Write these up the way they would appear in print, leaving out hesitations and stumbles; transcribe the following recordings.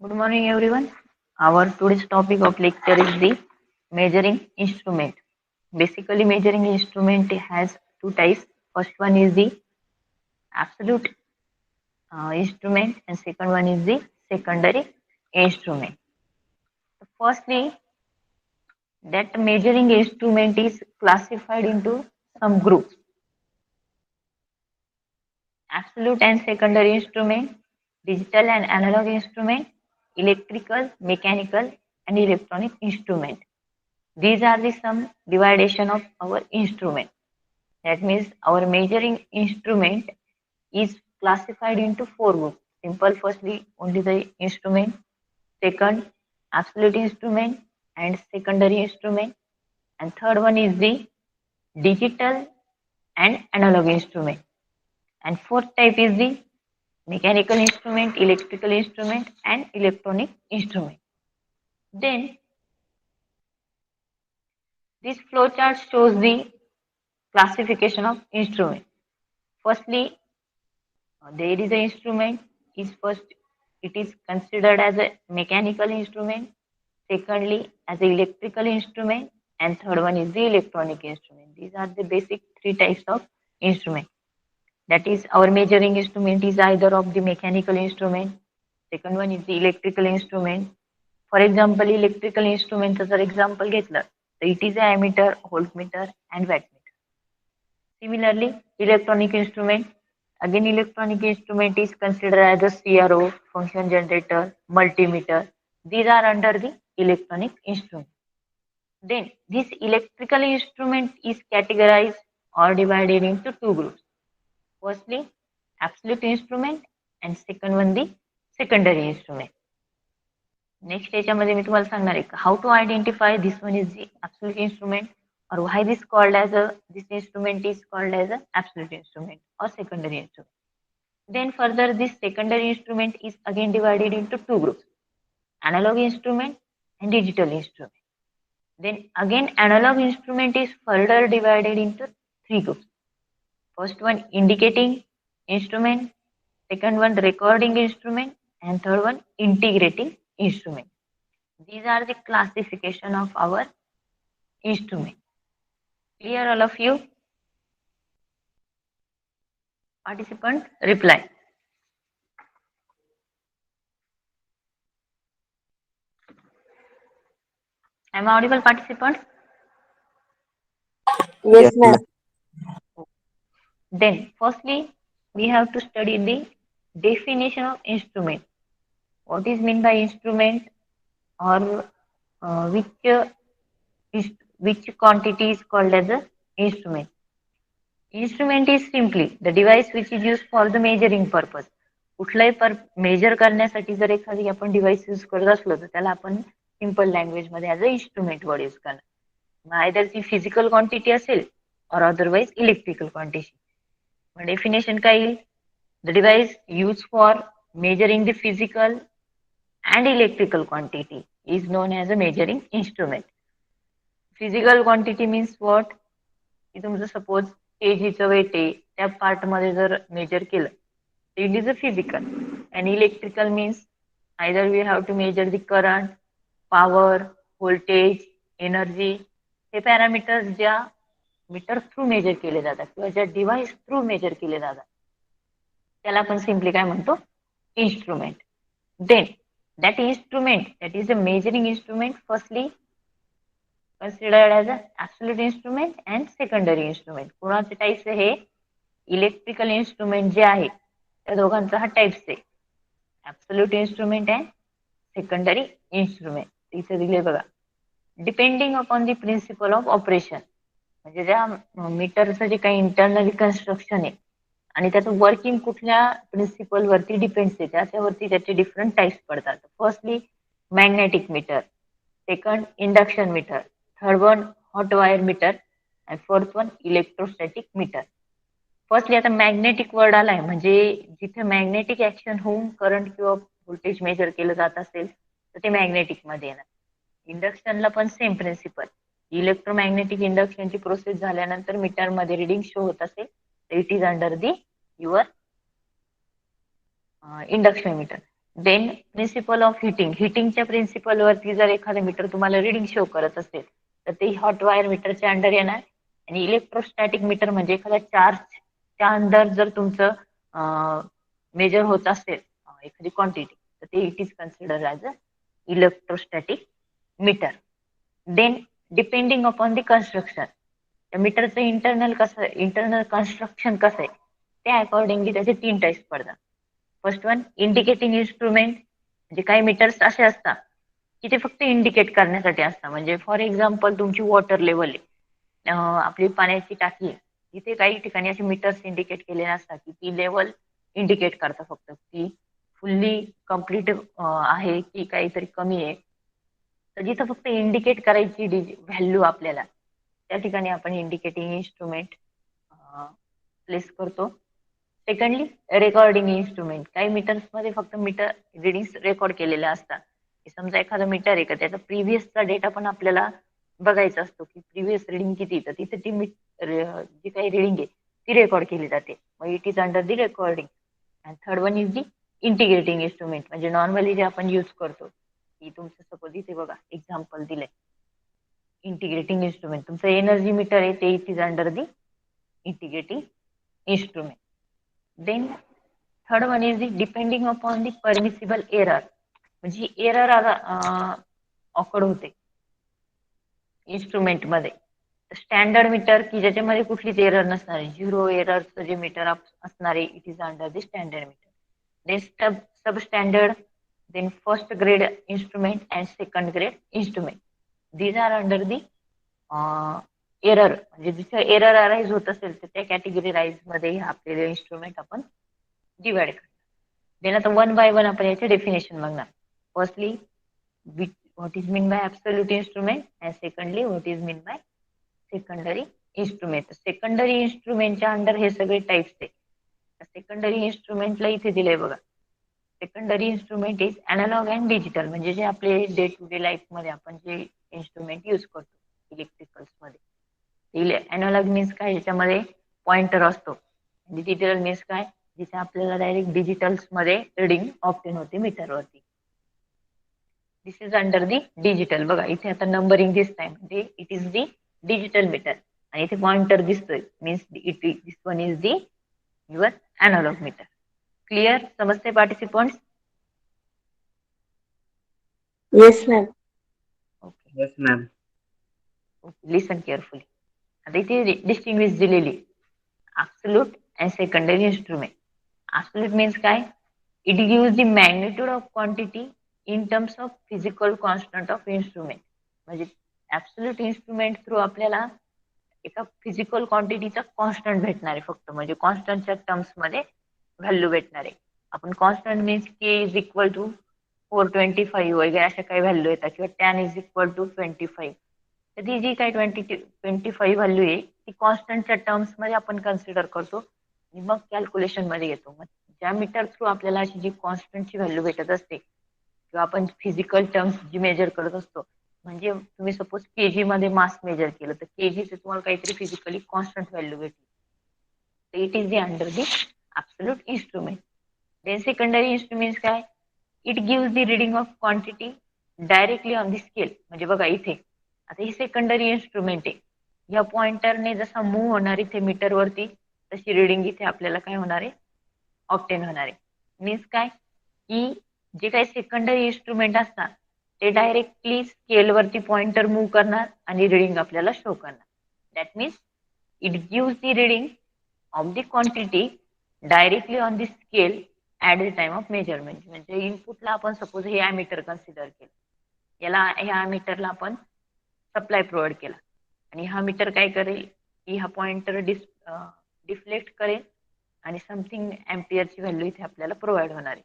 Good morning, everyone. Our today's topic of lecture is the measuring instrument. Basically, measuring instrument has two types. First one is the absolute instrument, and second one is the secondary instrument. Firstly, that measuring instrument is classified into some groups: absolute and secondary instrument, digital and analog instrument, electrical, mechanical, and electronic instrument. These are the some dividation of our instrument. That means our measuring instrument is classified into four groups. Simple, firstly, only the instrument. Second, absolute instrument and secondary instrument. And third one is the digital and analog instrument. And fourth type is the mechanical instrument, electrical instrument, and electronic instrument. Then this flowchart shows the classification of instrument. Firstly, there is an instrument is first it is considered as a mechanical instrument, secondly as an electrical instrument, and third one is the electronic instrument. These are the basic three types of instrument. That is, our measuring instrument is either of the mechanical instrument, second one is the electrical instrument. For example, electrical instrument जर example घेतलं तर it is a ammeter, voltmeter and wattmeter. Similarly, electronic instrument, again electronic instrument is considered as a CRO, function generator, multimeter. These are under the electronic instrument. Then this electrical instrument is categorized or divided into two groups. Firstly, absolute instrument and second one the secondary instrument. Next याच्यामध्ये मी तुम्हाला सांगणार आहे how to identify this one is the absolute instrument or why this called as a this instrument is called as a absolute instrument or secondary instrument. Then further this secondary instrument is again divided into two groups: analog instrument and digital instrument. Then again analog instrument is further divided into three groups: first one indicating instrument, second one recording instrument, and third one integrating instrument. These are the classification of our instrument. Clear all of you? Participant reply. Am I audible, participants? Yes, ma'am. Then, firstly, we have to study the definition of instrument. What is meant by instrument, or which quantity is called as a instrument? Instrument is simply the device which is used for the measuring purpose. कुठलाही major करण्यासाठी जर एखादी आपण device use करत असलो तर त्याला आपण सिंपल लँग्वेज मध्ये as a instrument word use करणार. आयदर ती फिजिकल क्वांटिटी असेल और अदरवाइज इलेक्ट्रिकल क्वांटिटी. डेफिनेशन काय येईल? The device use for measuring the physical and electrical quantity is known as a measuring instrument. Physical quantity means what? की तुमचं suppose केजीचं weight आहे त्या पार्ट मध्ये जर मेजर केलं it is a physical. And electrical means either we have to measure the current, power, voltage, energy. हे parameters ज्या meter through measure केले जातात किंवा ज्या डिव्हाइस थ्रू मेजर केले जातात त्याला आपण सिम्पली काय म्हणतो? Instrument. Then that instrument, that is a measuring instrument, firstly considered as an absolute instrument and secondary instrument. कोणाचे टाइप्स हे इलेक्ट्रिकल इन्स्ट्रुमेंट जे आहे त्या दोघांचा हा टाइप्स आहे, absolute instrument and secondary instrument. इथे दिले बघा, depending upon the principle of operation. म्हणजे ज्या मीटरचं जे काही इंटरनली कन्स्ट्रक्शन आहे आणि त्याचं वर्किंग कुठल्या प्रिन्सिपल वरती डिपेंड्स आहे त्याच्यावरती त्याचे डिफरंट टाइप्स पडतात. Firstly magnetic meter, second induction meter, third one hot wire meter and fourth one electrostatic meter. Firstly आता मॅग्नेटिक वर्ड आलाय म्हणजे जिथे मॅग्नेटिक ऍक्शन होऊन करंट किंवा व्होल्टेज मेजर केलं जात असेल तर ते मॅग्नेटिक मध्ये येणार. इंडक्शनला पण सेम प्रिन्सिपल, इलेक्ट्रोमॅग्नेटिक इंडक्शनची प्रोसेस झाल्यानंतर मीटर मध्ये रिडिंग शो होत असेल तर it is under the your induction meter. Then principle of heating, हिटिंगच्या प्रिन्सिपल वरती जर एखादं मीटर तुम्हाला रिडिंग शो करत असेल तर ते हॉट वायर मीटरच्या अंडर येणार. आणि इलेक्ट्रोस्टॅटिक मीटर म्हणजे एखाद्या चार्जच्या अंडर जर तुमचं मेजर होत असेल एखादी क्वांटिटी तर ते it is consider as a electrostatic meter. Then depending upon the construction, त्या मीटरचं इंटरनल कन्स्ट्रक्शन कसं आहे त्या अकॉर्डिंगली त्याचे 3 टाइप्स पडतात. फर्स्ट वन इंडिकेटिंग इन्स्ट्रुमेंट, म्हणजे काही मीटर्स असे असतात की ते फक्त इंडिकेट करण्यासाठी असतात. म्हणजे फॉर एक्झाम्पल तुमची वॉटर लेवल आहे, आपली पाण्याची टाकी आहे, तिथे काही ठिकाणी असे मीटर्स इंडिकेट केलेले असतात की ती लेवल इंडिकेट करतात फक्त की फुल्ली कम्प्लीट आहे की काहीतरी कमी आहे. तर जिथं फक्त इंडिकेट करायची व्हॅल्यू आपल्याला त्या ठिकाणी आपण इंडिकेटिंग इन्स्ट्रुमेंट प्लेस करतो. सेकंडली रेकॉर्डिंग इन्स्ट्रुमेंट, काही मीटर्स मध्ये फक्त मीटर रिडिंग रेकॉर्ड केलेल्या असतात. समजा एखादा मीटर आहे का त्याचा प्रिव्हियसचा डेटा पण आपल्याला बघायचा असतो की प्रिव्हियस रिडिंग किती, तर तिथे ती जी काही रिडिंग आहे ती रेकॉर्ड केली जाते. मग it is under the recording. And third one is the integrating instrument, म्हणजे नॉर्मली जे आपण यूज करतो की तुमचं सपोज इथे बघा एक्झाम्पल दिलंय इंटिग्रेटिंग इन्स्ट्रुमेंट, तुमचं एनर्जी मीटर आहे ते it is under the integrating instrument. Then third one is the depending upon the permissible error, म्हणजे एरर ऑकड होते इन्स्ट्रुमेंट मध्ये. स्टँडर्ड मीटर की ज्याच्यामध्ये कुठलीच एरर नसणार आहे, 0 एररचं जे मीटर असणार आहे it is under the standard meter. Then sub standard, then first grade instrument and second grade instrument, these are under the error, म्हणजे जिथे एरर अराईज होत असेल तर त्या कॅटेगरी राईज मध्ये आपलेले इन्स्ट्रुमेंट आपण डिवाइड करणार. देन आता वन बाय वन आपण याचे डेफिनेशन बघणार. Firstly what is mean by absolute instrument and secondly what is mean by secondary instrument. Secondary इन्स्ट्रुमेंटच्या अंडर हे सगळे टाइप्स आहे. सेकंडरी इन्स्ट्रुमेंटला इथे दिलंय बघा. Secondary instrument is analog and digital, म्हणजे जे आपले डे टू डे लाईफ मध्ये आपण जे इन्स्ट्रुमेंट युज करतो इलेक्ट्रिकल्स मध्ये. अॅनालॉग मीन्स काय, याच्यामध्ये पॉइंटर असतो. डिजिटल मीन्स काय, जिथे आपल्याला डायरेक्ट डिजिटल्स मध्ये रिडिंग ऑप्टेन होते मीटरवरती. This is under the digital. बघा इथे आता नंबरिंग दिसत आहे म्हणजे it is the digital meter, आणि इथे पॉइंटर दिसतोय means this one is the your analog meter. Clear, समजते participants? Yes, ma'am. Okay, Yes, ma'am. Listen carefully. आता इथे डिस्टिंग्विश दिलेली absolute and secondary instrument. Absolute means काय, it gives the magnitude of quantity in terms of physical constant of instrument. म्हणजे absolute instrument through आपल्याला एका physical क्वांटिटीचा constant भेटणार आहे फक्त, म्हणजे कॉन्स्टंटच्या टर्म्स मध्ये व्हॅल्यू भेटणार आहे. आपण constant means K is equal to 425 वगैरे अशा काही व्हॅल्यू येतात, किंवा टॅन इज इक्वल टू 25. तर ती जी काही 25 व्हॅल्यू आहे ती कॉन्स्टंटच्या टर्म्स मध्ये आपण कन्सिडर करतो आणि मग कॅल्क्युलेशन मध्ये घेतो. मग ज्या मीटर थ्रू आपल्याला अशी जी कॉन्स्टंटची व्हॅल्यू भेटत असते किंवा आपण फिजिकल टर्म्स जी मेजर करत असतो, म्हणजे तुम्ही सपोज केजी मध्ये मास मेजर केलं तर केजीचे तुम्हाला काहीतरी फिजिकली कॉन्स्टंट व्हॅल्यू भेटली, it is the under the absolute instrument. Then secondary instrument काय, it gives the reading of quantity directly on the scale. म्हणजे बघा इथे आता ही सेकंडरी इन्स्ट्रुमेंट आहे, या पॉइंटरने जसा मूव्ह होणार इथे मीटर वरती तशी रिडिंग इथे आपल्याला काय होणार आहे, ऑप्टेन होणार आहे. मीन्स काय की जे काही सेकंडरी इन्स्ट्रुमेंट असतात ते डायरेक्टली स्केलवरती पॉइंटर मूव्ह करणार आणि रिडिंग आपल्याला शो करणार. That means it gives the reading of the quantity directly on the scale at the time of measurement. म्हणजे इनपुटला आपण सपोज हे ॲमीटर कन्सिडर केलं, याला ह्या मीटरला आपण सप्लाय प्रोव्हाइड केला आणि हा मीटर काय करेल की हा पॉइंटर डिफ्लेक्ट करेल आणि समथिंग एम्पियरची व्हॅल्यू इथे आपल्याला प्रोव्हाइड होणार आहे.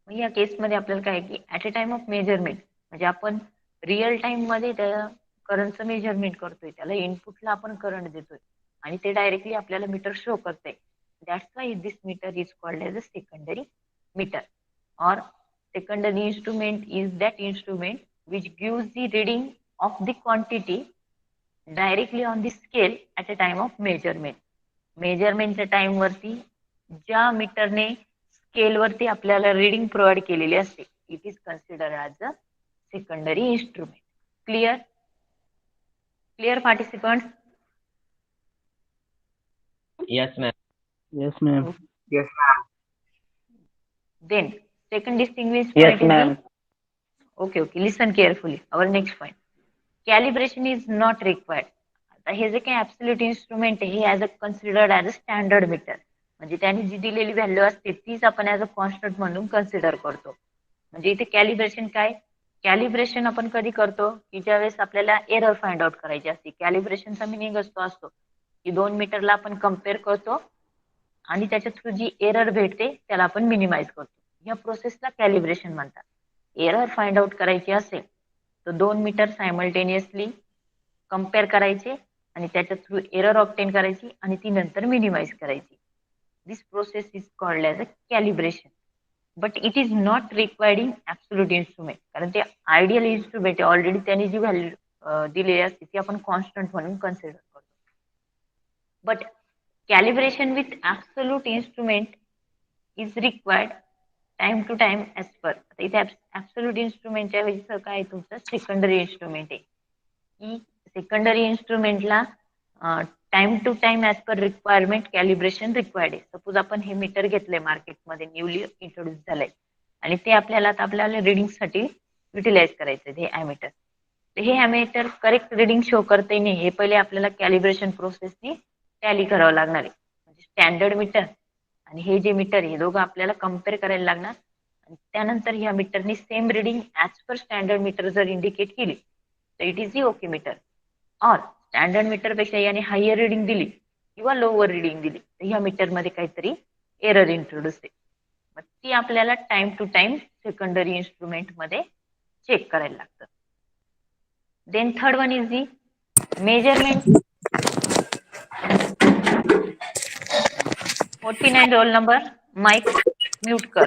मग या केसमध्ये आपल्याला काय की at a time of measurement, म्हणजे आपण रिअल टाइम मध्ये त्या करंटचं मेजरमेंट करतोय, त्याला इनपुटला आपण करंट देतोय आणि ते डायरेक्टली आपल्याला मीटर शो करतंय. That's why this meter is called as a secondary meter. और secondary instrument is that instrument which gives the reading of the quantity directly on the scale at a time of measurement. मेजरमेंटच्या time वरती ज्या मीटरने स्केलवरती आपल्याला reading provide केलेली असते. It is consider as a secondary instrument. Clear? Clear participant? Yes, ma'am. Yes, ma'am. Yes, ma'am. Then second distinguished Yes, point is ma'am. the okay. Listen carefully. Our next point. Calibration is not required. आता हे जे काही absolute instrument आहे हे as a considered as a standard meter. म्हणजे त्याने जी दिलेली व्हॅल्यू असते तीच आपण ॲज अ कॉन्स्टंट म्हणून कन्सिडर करतो. म्हणजे इथे कॅलिब्रेशन काय? कॅलिब्रेशन आपण कधी करतो की ज्यावेळेस आपल्याला एरर फाइंड आउट करायची असते. कॅलिब्रेशनचा मिनिंग असतो की 2 मीटरला आपण कम्पेअर करतो आणि त्याच्या थ्रू जी एरर भेटते त्याला आपण मिनिमाइज करतो. या प्रोसेसला कॅलिब्रेशन म्हणतात. एरर फाइंड आउट करायची असेल तर 2 मीटर सायमल्टेनियसली कम्पेअर करायचे आणि त्याच्या थ्रू एरर ऑब्टेन करायची आणि ती नंतर मिनिमाइज करायची. This process is called as a calibration. But it is not required in absolute instrument. कारण ते आयडियल इन्स्ट्रुमेंट आहे. ऑलरेडी त्यांनी जी व्हॅल्यू दिलेली असते ती आपण कॉन्स्टंट म्हणून कन्सिडर करतो. But calibration with absolute instrument is required time to time as per. आता इथे ऍब्सोल्यूट इन्स्ट्रुमेंटच्या वेळेस काय तुमचं सेकंडरी इन्स्ट्रुमेंट आहे की सेकंडरी इन्स्ट्रुमेंटला time to time as per requirement calibration required आहे. सपोज आपण हे मीटर घेतलंय मार्केटमध्ये न्यूली इंट्रोड्यूस झालंय आणि ते आपल्याला रिडिंगसाठी युटिलाइज करायचं हे ॲमीटर. हे ॲमीटर करेक्ट रिडिंग शो करते नाही हे पहिले आपल्याला कॅलिब्रेशन प्रोसेसनी टॅली करावं लागणार आहे. म्हणजे स्टँडर्ड मीटर आणि हे जे मीटर हे दोघं आपल्याला कम्पेअर करायला लागणार आणि त्यानंतर ह्या मीटरनी same reading as per standard meter जर इंडिकेट केली तर it is the okay meter. और स्टँडर्ड मीटरपेक्षा याने हायर रिडिंग दिली किंवा लोअर रिडिंग दिली तर ह्या मीटरमध्ये काहीतरी एरर इंट्रोड्यूस आहे. मग ती आपल्याला टाइम टू टाइम सेकंडरी इन्स्ट्रुमेंटमध्ये चेक करायला लागतं. Then third one is the measurement. 49 roll number mic mute कर.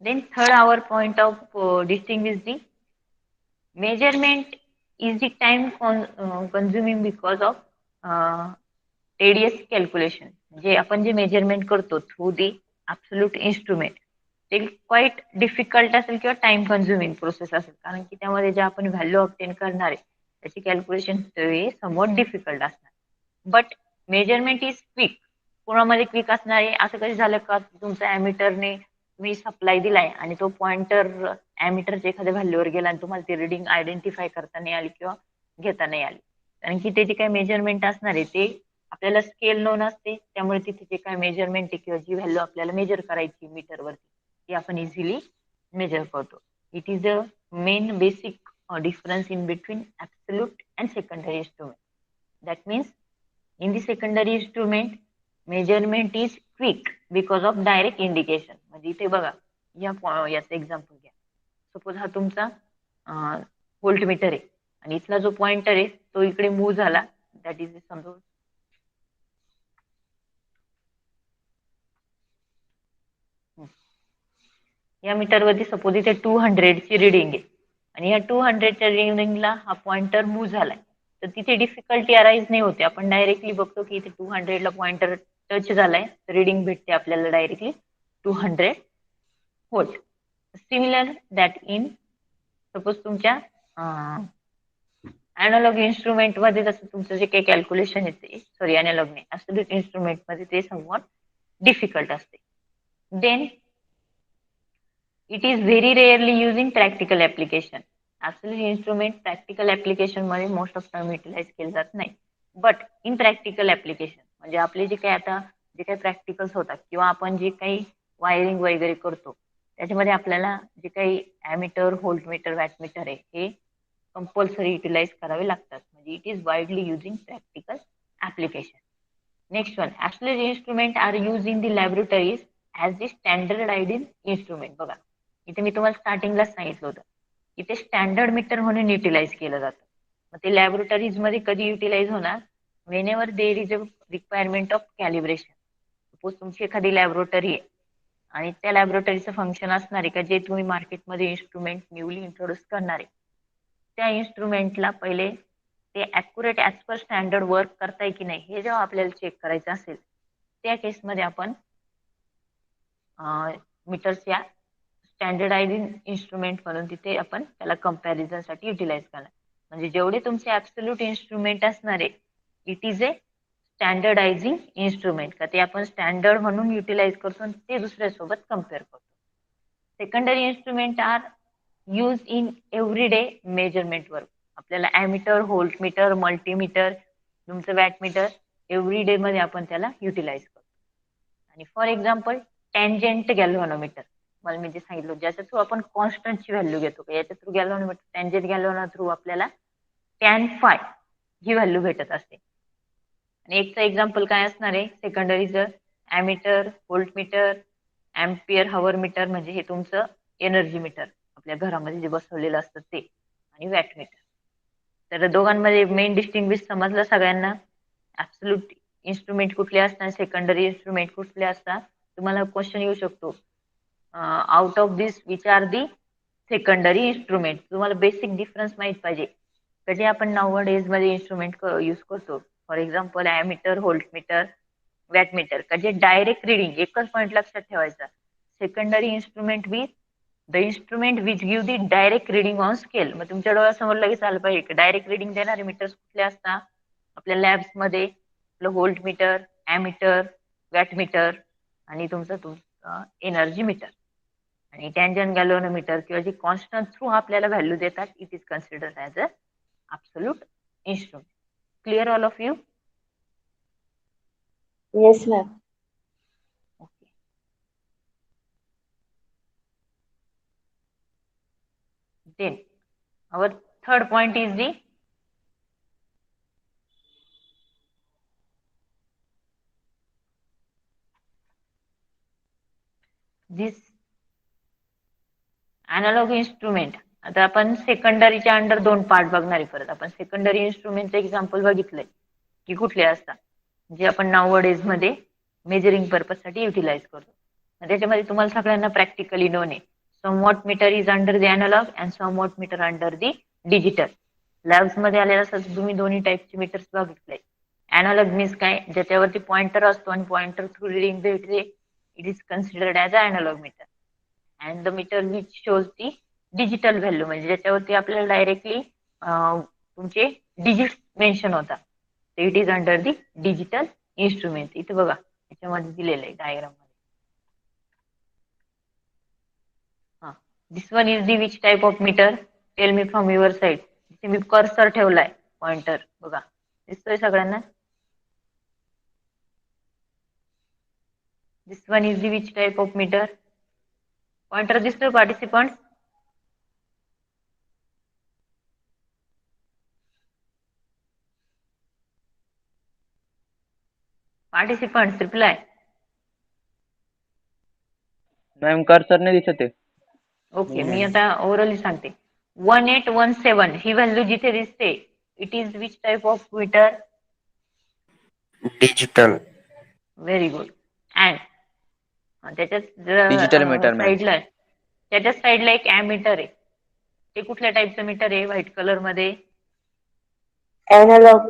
Then third our point of distinguish the measurement is the time consuming because of tedious calculation. जे आपण जे measurement करतो through the absolute instrument ते quiet difficult असेल किंवा time consuming process असेल. कारण की त्यामध्ये जे आपण व्हॅल्यू ऑब्टेन करणार आहे त्याची कॅल्क्युलेशन समवॉट डिफिकल्ट असणार. But measurement is quick. कोणामध्ये क्विक असणार आहे असं कधी झालं का तुमच्या ॲमीटरने तुम्ही सप्लाय दिलाय आणि तो पॉइंटर ॲमीटरच्या एखाद्या व्हॅल्यूवर गेला आणि तुम्हाला ती रिडिंग आयडेंटिफाय करता नाही आली किंवा घेता नाही आली. कारण की ते जे काही मेजरमेंट असणार आहे ते आपल्याला स्केल नोन असते त्यामुळे तिथे जे काय मेजरमेंट आहे किंवा जी व्हॅल्यू आपल्याला मेजर करायची मीटरवरती ती आपण इझिली मेजर करतो. It is a main basic difference in between absolute and secondary instrument. That means in the secondary instrument measurement is quick because of direct indication. म्हणजे इथे बघा याचं एक्झाम्पल घ्या. सपोज हा तुमचा व्होल्ट मीटर आहे आणि इथला जो पॉइंटर आहे तो इकडे मूव्ह झाला. दॅट इज समजा या मीटरवरती सपोज इथे 200 ची रिडिंग आहे आणि या 200च्या रिडिंगला हा पॉइंटर मूव्ह झालाय तर तिथे डिफिकल्टी अराईज नाही होते. आपण डायरेक्टली बघतो की इथे 200ला पॉइंटर टच झालाय रिडिंग भेटते आपल्याला directly 200 volt. Similar that in suppose तुमच्या अॅनालॉग इन्स्ट्रुमेंट मध्ये जसं तुमचं जे काही कॅल्क्युलेशन येते सॉरी अॅनालॉग नाही ॲब्सोल्यूट इन्स्ट्रुमेंट मध्ये ते समवॉट डिफिकल्ट असते. Then it is very rarely use in practical application. Absolute instrument practical application मध्ये मोस्ट ऑफ टाइम युटिलाइज केले जात नाही. बट इन प्रॅक्टिकल ऍप्लिकेशन म्हणजे आपले जे काही आता जे काही प्रॅक्टिकल्स होतात किंवा आपण जे काही वायरिंग वगैरे करतो त्याच्यामध्ये आपल्याला जे काही ॲमीटर व्होल्टमीटर वॅटमीटर आहे हे कंपल्सरी युटिलाइज करावे लागतात. म्हणजे it is widely use in practical application. Next one absolute instrument are use in the laboratories as the standardized instrument. बघा इथे मी तुम्हाला स्टार्टिंगलाच सांगितलं होतं इथे स्टँडर्ड मीटर म्हणून युटिलाइज केलं जातं. मग ते लॅबोरेटरीज मध्ये कधी युटिलाइज होणार Wien ever there is a requirement of calibration. Suppose तुमची एखादी लॅबोरेटरी आहे आणि त्या लॅबोरेटरीचं फंक्शन असणार आहे का जे तुम्ही मार्केटमध्ये इन्स्ट्रुमेंट न्यूली इंट्रोड्यूस करणार आहे, त्या इन्स्ट्रुमेंटला पहिले ते accurate as per standard work करताय की नाही हे जेव्हा आपल्याला चेक करायचं असेल, त्या केसमध्ये आपण मीटर्स या स्टँडर्डायझिंग इन्स्ट्रुमेंट म्हणून तिथे आपण त्याला कम्पॅरिझनसाठी युटिलाइज करणार. म्हणजे जेवढे तुमचे ॲब्सोल्यूट इन्स्ट्रुमेंट असणार आहे, इट इज ए स्टँडर्डायझिंग इन्स्ट्रुमेंट का ते आपण स्टँडर्ड म्हणून युटिलाइज करतो आणि ते दुसऱ्यासोबत कम्पेअर करतो. Secondary instrument are use in everyday measurement work. आपल्याला ॲमीटर, व्होल्टमीटर, मल्टीमीटर, तुमचं वॅटमीटर एव्हरीडे मध्ये आपण त्याला युटिलाइज करतो. आणि फॉर एक्झाम्पल टँजेंट गॅल्व्हनोमीटर, मला मी जे सांगितलं ज्याच्या थ्रू आपण कॉन्स्टंटची व्हॅल्यू घेतो, याच्या थ्रू गॅल्व्हनोमीटर टँजेंट गॅल्व्हनो थ्रू आपल्याला टॅन फाय ही व्हॅल्यू भेटत असते. आणि एकचं एक्झाम्पल काय असणार आहे सेकंडरीचं, ॲमीटर, व्होल्टमीटर, अँपियर हवर मीटर म्हणजे हे तुमचं एनर्जी मीटर आपल्या घरामध्ये जे बसवलेलं असतं ते, आणि वॅटमीटर. तर दोघांमध्ये मेन डिस्टिंग्विश समजलं सगळ्यांना. ऍब्सोल्यूट इन्स्ट्रुमेंट कुठले असतात, सेकंडरी इन्स्ट्रुमेंट कुठले असतात. तुम्हाला क्वेश्चन येऊ शकतो out of this which are the secondary instrument. तुम्हाला बेसिक डिफरन्स माहित पाहिजे कधी आपण नाव डेज मध्ये इन्स्ट्रुमेंट यूज करतो. For example ammeter, voltmeter, wattmeter का जे डायरेक्ट रिडिंग एकच पॉईंट लक्षात ठेवायचा. Secondary instrument with the instrument which give the direct reading on scale. मग तुमच्या डोळ्यासमोर लगेच आलं पाहिजे डायरेक्ट रिडिंग देणारे मीटर्स कुठले असतात आपल्या लॅब्समध्ये. आपलं व्होल्टमीटर, ॲमीटर, वॅटमीटर आणि तुमचं एनर्जी मीटर. आणि टँजंट गॅल्व्हनोमीटर किंवा जे कॉन्स्टंट थ्रू आपल्याला व्हॅल्यू देतात, it is considered as a absolute instrument. Clear all of you? Yes, ma'am. Okay. Then our third point is the this analogue instrument. आता आपण सेकंडरीच्या under दोन part बघणार आहे. परत आपण सेकंडरी इन्स्ट्रुमेंटचं एक्झाम्पल बघितलंय की कुठले असतात जे आपण नाव डेज मध्ये मेजरिंग पर्पज साठी युटिलाइज करतो. त्याच्यामध्ये तुम्हाला सगळ्यांना प्रॅक्टिकली नोन आहे. Somewhat meter is under the analogue and somewhat meter under the digital. Labs मध्ये आलेला असं तुम्ही दोन्ही टाईपचे मीटर्स बघितले. अॅनालॉग मीन्स काय, ज्याच्यावरती पॉइंटर असतो आणि पॉइंटर थ्रू रिडिंग भेटते, it is considered as a analog meter. And the meter which shows the digital value म्हणजे ज्याच्यावरती आपल्याला डायरेक्टली तुमचे डिजिट मेन्शन होतात, it is under the digital instrument. इथे बघा याच्यामध्ये दिलेलं आहे डायग्राम मध्ये. This one is the which type of meter, tell me from your side. इथे मी कर्सर ठेवलाय पॉइंटर, बघा दिसतोय सगळ्यांना. This one is the which type of metre, pointer दिसतोय participant? Participant reply. Ma'am cursor नाही दिसत आहे. ओके, मी आता ओव्हरऑली सांगते. 1817 ही व्हॅल्यू जिथे दिसते, it is which type of meter? Digital. Very good. And त्याच्याच डिजिटल मीटर मॅम. साईडला त्याच्याच साईडला एक ॲमीटर आहे. ते कुठल्या टाईपचं मीटर आहे व्हाईट कलर मध्ये? Analog.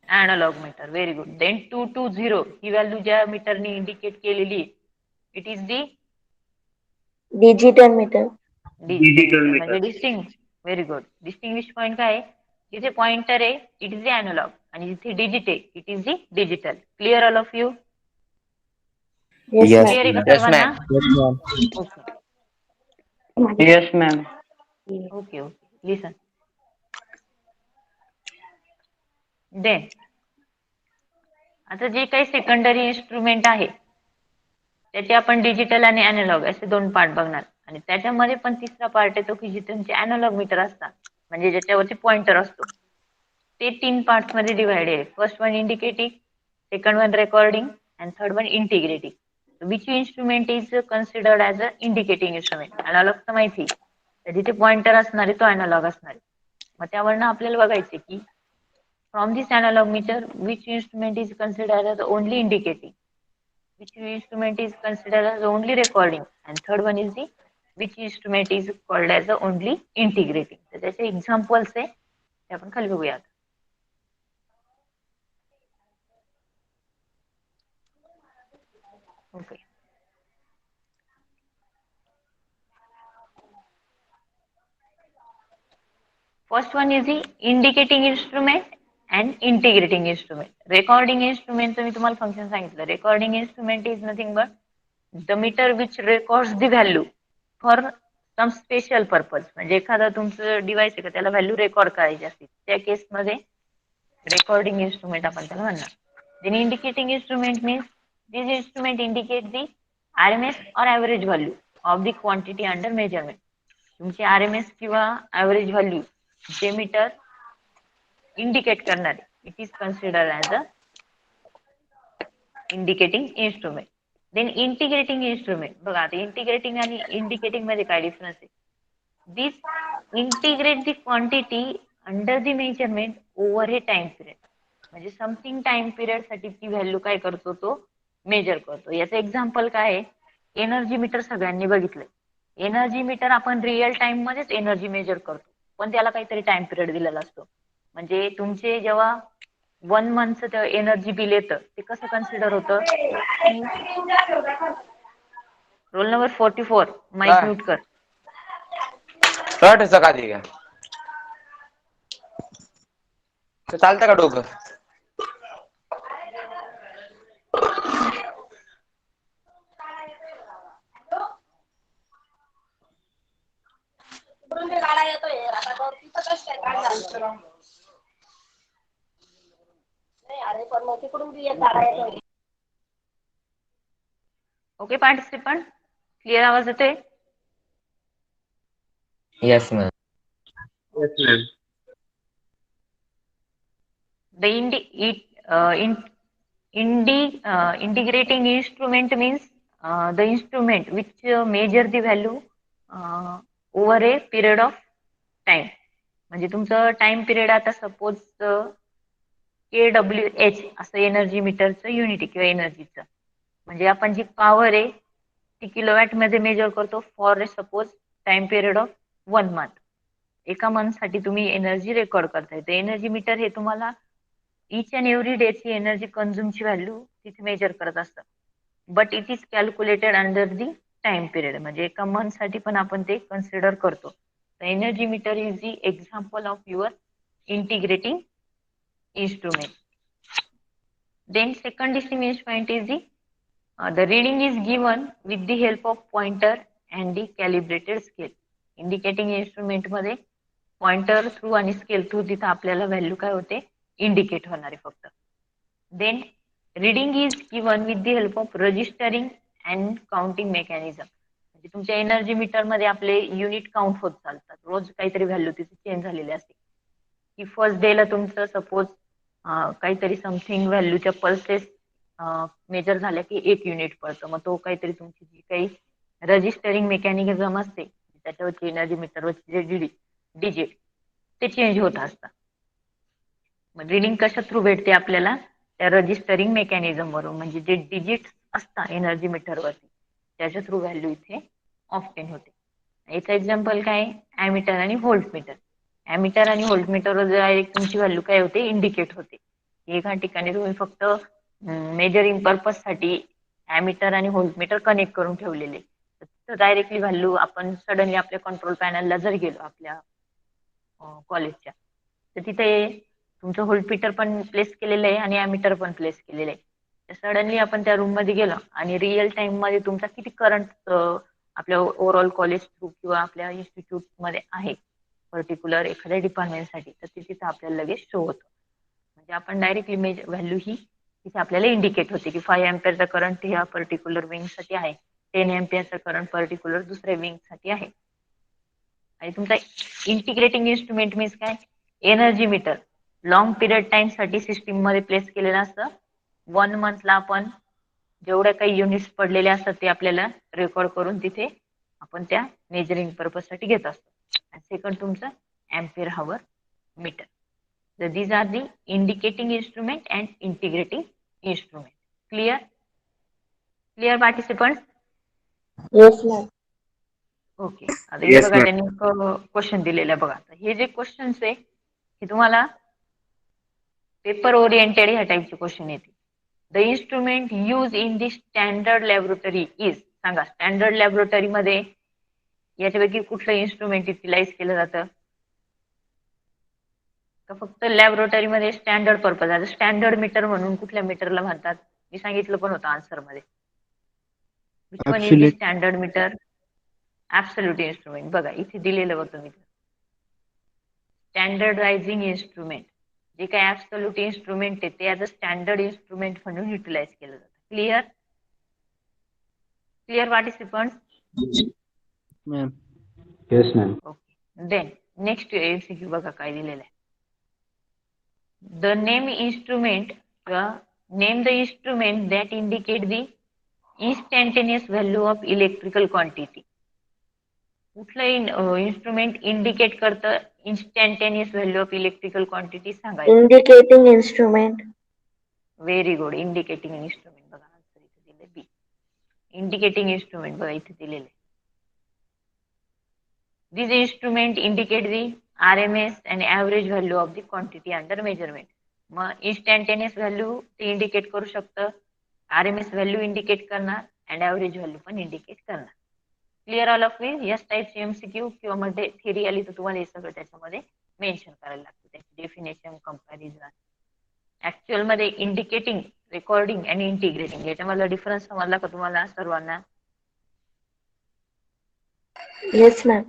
Analog meter. Very good. Then 220 ही व्हॅल्यू ज्या मीटरने इंडिकेट केलेली, it is the Digital meter. Digital meter. म्हणजे डिस्टिंग. Very good. डिस्टिंग्विश पॉईंट काय आहे, जिथे पॉइंटर आहे इट इज द अॅनालॉग आणि जिथे डिजिट आहे it is the digital. Clear all of you? Yes, clear आहे का ma'am. येस सर्वांना? Ma'am. Okay yes ma'am. Okay okay listen. Then आता जे काही सेकंडरी इन्स्ट्रुमेंट आहे त्याचे आपण डिजिटल आणि अॅनालॉग असे दोन पार्ट बघणार. आणि त्याच्यामध्ये पण तिसरा पार्ट येतो की जिथे तुमचे अॅनालॉग मीटर असतात, म्हणजे ज्याच्यावरती पॉइंटर असतो. ते तीन पार्ट्स मध्ये डिवाइडेड आहे. First one indicating, second one recording and third one integrating. Which instrument is considered as a indicating instrument? Analogue तर माहिती, तर जिथे पॉइंटर असणार आहे तो अॅनालॉग असणार आहे. मग त्यावरनं आपल्याला बघायचे की from this analogue meter which instrument is considered as only indicating, which instrument is considered as only recording, and third one is the which instrument is called as the only integrating. तर त्याचे examples आहे ते आपण खाली बघूयात. Okay. First one is the indicating instrument and integrating instrument. Recording instrument मी तुम्हाला function सांगितलं. Recording instrument is nothing but the meter which records the value for some special purpose. म्हणजे एखादा तुमचं डिव्हाइस आहे का त्याला व्हॅल्यू रेकॉर्ड करायची असते त्या केसमध्ये रेकॉर्डिंग इन्स्ट्रुमेंट आपण त्याला म्हणणार. Then indicating instrument means this instrument indicates the RMS or average value of the quantity under measurement. तुमची RMS किंवा average value जे मीटर इंडिकेट करणार it is consider as a indicating instrument. Then integrating instrument बघा आता integrating आणि indicating मध्ये काय difference आहे. This integrate the quantity under the measurement over a time period. म्हणजे समथिंग टाइम पिरियड साठी ती व्हॅल्यू काय करतो तो मेजर करतो. याचं एक्झाम्पल काय आहे. एनर्जी मीटर सगळ्यांनी बघितलंय. एनर्जी मीटर आपण रिअल टाइम मध्येच एनर्जी मेजर करतो पण त्याला काहीतरी टाइम पिरियड दिलेला असतो. म्हणजे तुमचे जेव्हा 1 मंथचं एनर्जी बिल येतं ते कसं कन्सिडर होतं. रोल नंबर 44 माईक म्यूट कर. सकाळी का चालतं का डोकं. ओके पार्टिसिपंट क्लिअर आवाज येतोय. Yes ma'am. The integrating instrument means the instrument which measure the value over a period of time. म्हणजे तुमचं टाइम पिरियड आता सपोज KWH असं एनर्जी मीटरचं युनिट किंवा एनर्जीचं. म्हणजे आपण जी पॉवर आहे ती किलोवॅट मध्ये मेजर करतो for suppose time period of 1 month. एका मंथ साठी तुम्ही एनर्जी रेकॉर्ड करताय. तर एनर्जी मीटर हे तुम्हाला each and every day ची एनर्जी कंझ्युमची व्हॅल्यू तिथे मेजर करत असतं. But it is calculated under the time period. म्हणजे एका मंथ साठी पण आपण ते कन्सिडर करतो. Energy meter is the example of your integrating instrument. Then second distinguishing point is the reading is given with the help of pointer and the calibrated scale. Indicating instrument मध्ये pointer through आणि scale through तिथे आपल्याला value काय होते indicate होणार आहे फक्त. Then reading is given with the help of registering and counting mechanism. म्हणजे तुमच्या एनर्जी मीटर मध्ये आपले युनिट काउंट होत चालतात. रोज काहीतरी व्हॅल्यू तिथे चेंज झालेली असते की फर्स्ट डेला तुमचं सपोज काहीतरी समथिंग व्हॅल्यूच्या पल्सेस मेजर झाल्या की 1 युनिट पडतं. मग तो काहीतरी तुमची जी काही रजिस्टरिंग मेकॅनिझम असते त्याच्यावरची एनर्जी मीटरवरची जे डिजिट ते चेंज होत असतात. मग रिडिंग कशा थ्रू भेटते आपल्याला त्या रजिस्टरिंग मेकॅनिझम वरून. म्हणजे जे डिजिट असतात एनर्जी मीटरवरती त्याच्या थ्रू व्हॅल्यू इथे ऑप्टेन होते. याचं एक्झाम्पल काय ॲमीटर आणि व्होल्ट मीटर. ॲमीटर आणि व्होल्ट मीटरवर डायरेक्ट तुमची व्हॅल्यू काय होते इंडिकेट होते. एका ठिकाणी तुम्ही फक्त मेजरिंग पर्पज साठी ॲमीटर आणि व्होल्ट मीटर कनेक्ट करून ठेवलेले. तर डायरेक्टली व्हॅल्यू आपण सडनली आपल्या कंट्रोल पॅनलला जर गेलो आपल्या कॉलेजच्या तर तिथे तुमचं व्होल्ट मीटर पण प्लेस केलेलं आहे आणि ॲमीटर पण प्लेस केलेलं आहे. तर सडनली आपण त्या रूम मध्ये गेलो आणि रिअल टाइम मध्ये तुमचा किती करंट आपल्या ओव्हरऑल कॉलेज थ्रू किंवा आपल्या इन्स्टिट्यूट मध्ये आहे पर्टिक्युलर एखाद्या डिपार्टमेंटसाठी तर तिथे आपल्याला लगेच शो होतं. म्हणजे आपण डायरेक्टली व्हॅल्यू ही तिथे आपल्याला इंडिकेट होते की 5 अँपियरचा करंट ह्या पर्टिक्युलर विंग साठी आहे. 10 अँपियरचा करंट पर्टिक्युलर दुसऱ्या विंग साठी आहे. आणि तुमचा इंटिग्रेटिंग इन्स्ट्रुमेंट मीन्स काय energy meter long period time साठी सिस्टीम मध्ये प्लेस केलेलं असतं. 1 मंथला आपण जेवढ्या काही युनिट्स पडलेले असतात ते आपल्याला रेकॉर्ड करून तिथे आपण त्या मेजरिंग पर्पज साठी घेत असतो. सेकंड तुमचं ampere hour meter. So these are the indicating instrument and integrating instrument. Clear? Clear participant? Yes ma'am. Okay. आता हे Yes, बघा ma'am. त्यांनी क्वेश्चन दिलेलं आहे बघा. हे जे क्वेश्चन्स आहे हे तुम्हाला पेपर ओरिएंटेड ह्या टाईपचे क्वेश्चन येतील. The instrument use in the standard laboratory is, सांगा स्टँडर्ड लॅबोरेटरी मध्ये याच्यापैकी कुठलं इन्स्ट्रुमेंट युटिलाइज केलं जातं? तर फक्त लॅबोरेटरी मध्ये स्टँडर्ड पर्पज आहे. स्टँडर्ड मीटर म्हणून कुठल्या मीटरला म्हणतात? मी सांगितलं पण होतं आन्सर मध्ये. Which one is the Absolute. Standard meter? Absolute instrument. बघा इथे दिलेलं होतं मी. स्टँडर्डायझिंग इन्स्ट्रुमेंट, जे काही ऍब्सोल्यूट इन्स्ट्रुमेंट आहे ते ऍज अ स्टँडर्ड इन्स्ट्रुमेंट म्हणून युटिलाइज केलं जातं. Clear? Clear participant? Ma'am. Yes, ma'am. Okay. Then next MCQ बघा काय दिलेलं आहे. द नेम इन्स्ट्रुमेंट किंवा name the instrument that indicate the instantaneous value of electrical quantity. कुठलं इन्स्ट्रुमेंट इंडिकेट करतं instantaneous value of electrical quantity? सांगायचं. Indicating instrument. Very good. Indicating instrument. बघा answer इथे दिले बी. इंडिकेटिंग इन्स्ट्रुमेंट बघा इथे दिलेले. This instrument indicate the RMS and average value of the quantity under measurement. मग इन्स्टंटेनियस व्हॅल्यू ते इंडिकेट करू शकतं, RMS व्हॅल्यू इंडिकेट करणार अँड ॲव्हरेज व्हॅल्यू पण इंडिकेट करणार. Clear all of you? Yes टाईपची एमसीक्यू किंवा मध्ये थिअरी आली तर तुम्हाला हे सगळं त्याच्यामध्ये मेन्शन करायला लागतं. त्याची डेफिनेशन, कंपॅरिझन. ऍक्च्युअल मध्ये इंडिकेटिंग, रेकॉर्डिंग आणि इंटिग्रेटिंग याच्यामधला डिफरन्स समजला का तुम्हाला सर्वांना? Yes ma'am.